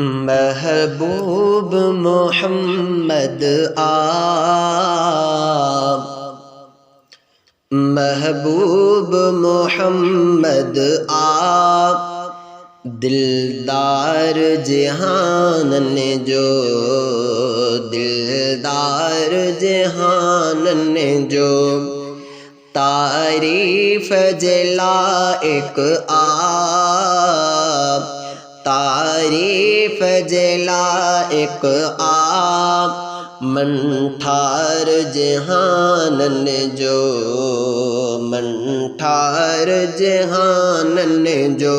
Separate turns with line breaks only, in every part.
महबूब मोहम्मद महबूब मोहम्मद दिलदार जहान ने जो दिलदार जहान ने जो तारीफ जला एक तारीफ जला एक मन ठार जहान ने जो मन ठार जहान ने जो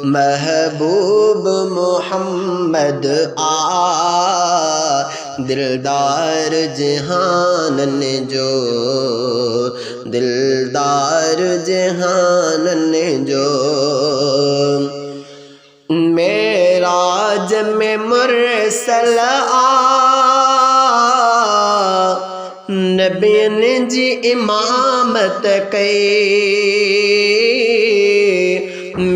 महबूब मोहम्मद दिलदार जहान ने जो दिलदार जहान ने जो मेराज में मुरसल नबियन जी इमामत कई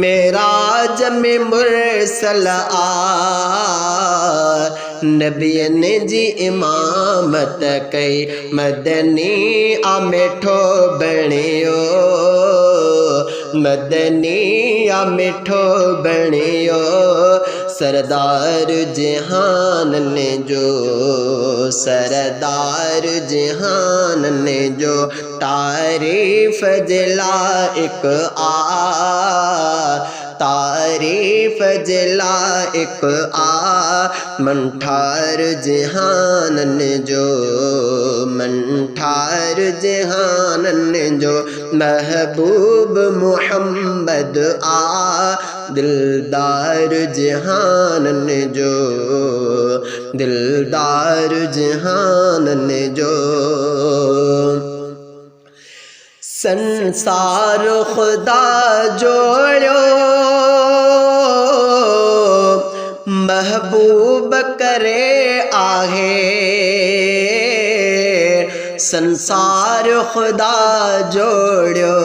मेराज में मुरसल नबियन जी इमामत कई मदनी आ मिठो बणियो मदनी आ मिठो बणियो सरदार जहान ने जो सरदार जहान ने जो तारीफ जला एक तारीफ जला एक मन ठार जहान ने जो मन ठार जहान ने जो महबूब मोहम्मद दिलदार जहान ने जो दिलदार जहान ने जो संसार खुदा जोड़ो महबूब करे आहे संसार खुदा जोड़ो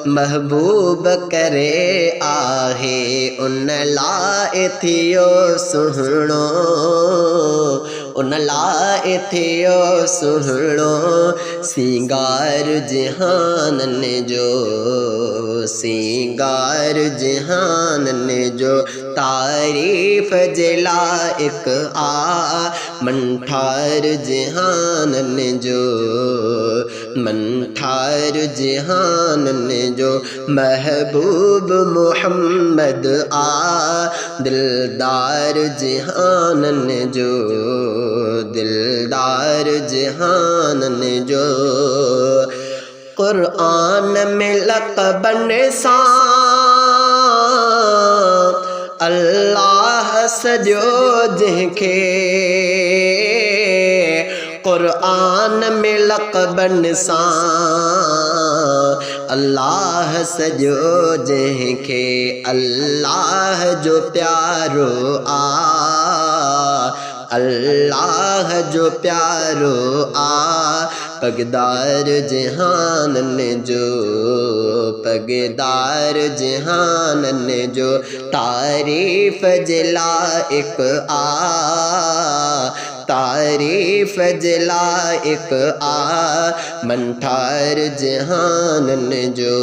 महबूब करे आहे उन लाए थियो सुहणो उन लाए थियो सुहणो सिंगार जहान ने जो सिंगार जहान ने जो तारीफ जला एक मन ठार जहान ने जो मन ठार जहान ने जो महबूब मोहम्मद दिलदार जहान ने जो दिलदार जहान ने जो कुरान में लक़बन सा अल्लाह सजो जंहिंखे कुरान में लक़बन सा अल्लाह सजो जंहिंखे अल्लाह जो प्यारो अल्लाह जो प्यारो पगदार जहान ने जो पगदार जहान ने जो तारीफ जला एक तारीफ जला एक मन ठार जहान ने जो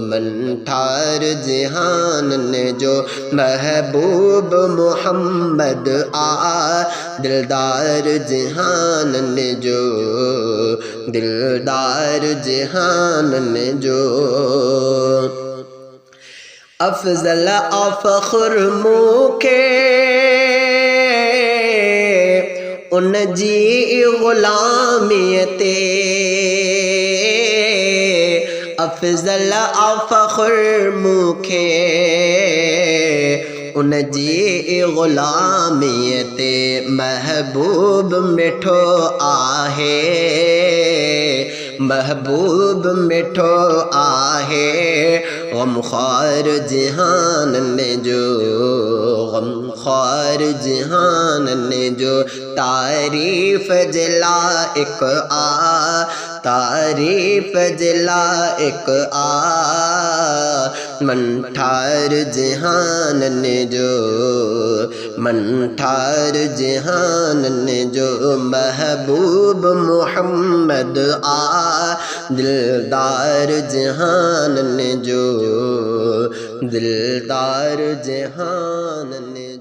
मन ठार जहान ने जो महबूब मोहम्मद दिलदार जहान ने जो दिलदार जहान ने जो अफजल अफखर मुखे उन जी ग़ुलामीते अफजल अफखर मुखे उन जी ग़ुलामीते महबूब मिठो आहे महबूब मिठो आहे गमख़्वार जहान ने जो गमख़्वार जहान ने जो तारीफ जला एक तारीफ जला एक मन ठार जहान ने जो, मन ठार जहान ने जो महबूब मोहम्मद आ दिलदार जहान ने जो, दिलदार जहान ने